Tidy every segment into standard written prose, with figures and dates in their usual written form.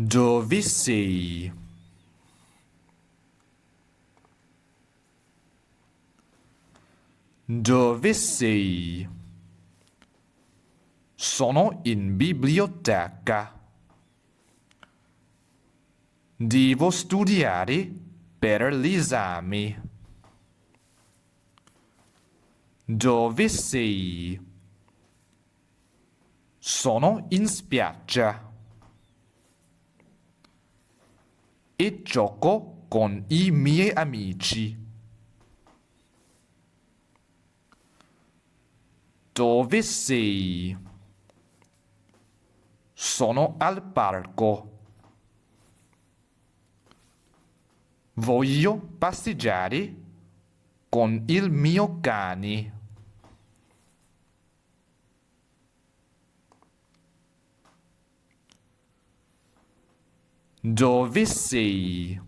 Dove sei? Dove sei? Sono in biblioteca. Devo studiare per gli esami. Dove sei? Sono in spiaggia. E gioco con i miei amici. Dove sei? Sono al parco. Voglio passeggiare con il mio cane. Dove sei?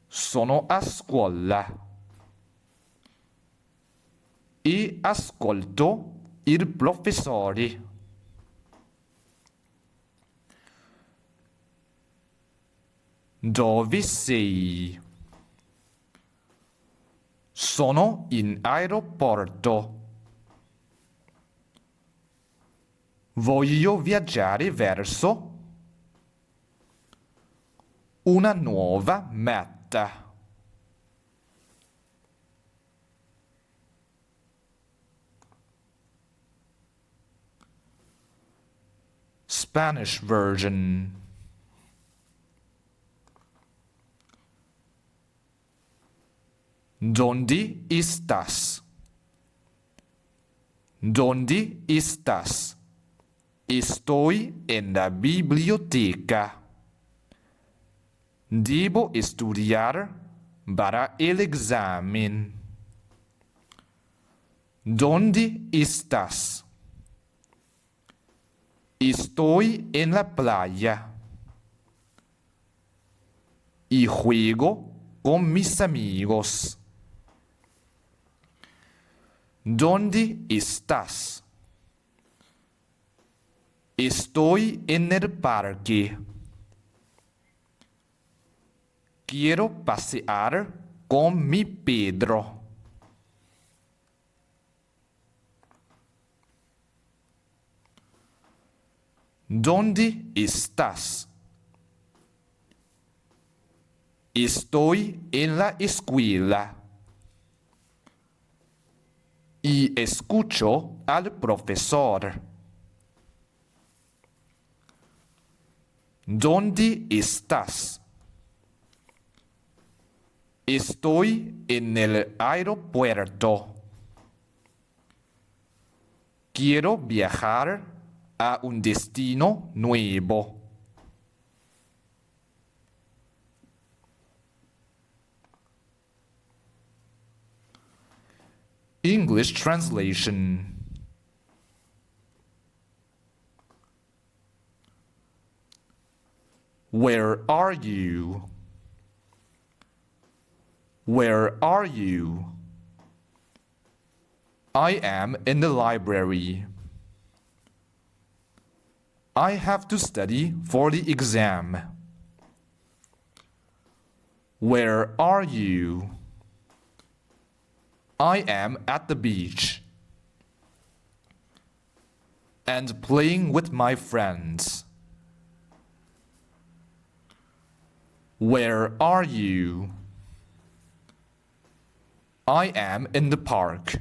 Sono a scuola. E ascolto il professore. Dove sei? Sono in aeroporto. Voglio viaggiare verso una nuova meta. Spanish version. ¿Dónde estás? ¿Dónde estás? Estoy en la biblioteca. Debo estudiar para el examen. ¿Dónde estás? Estoy en la playa. Y juego con mis amigos. ¿Dónde estás? Estoy en el parque. Quiero pasear con mi Pedro. ¿Dónde estás? Estoy en la escuela. Y escucho al profesor. ¿Dónde estás? Estoy en el aeropuerto. Quiero viajar a un destino nuevo. English translation. Where are you? Where are you? I am in the library. I have to study for the exam. Where are you? I am at the beach and playing with my friends. Where are you? I am in the park.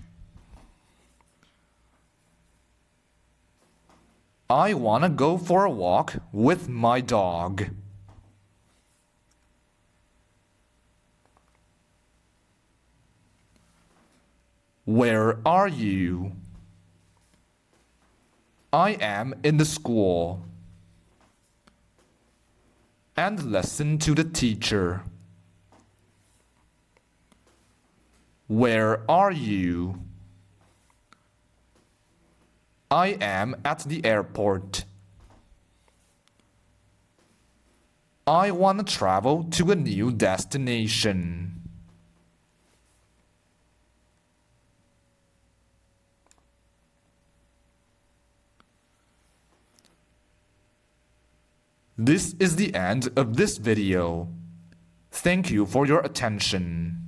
I wanna go for a walk with my dog. Where are you? I am in the school. And listen to the teacher. Where are you? I am at the airport. I want to travel to a new destination. This is the end of this video. Thank you for your attention.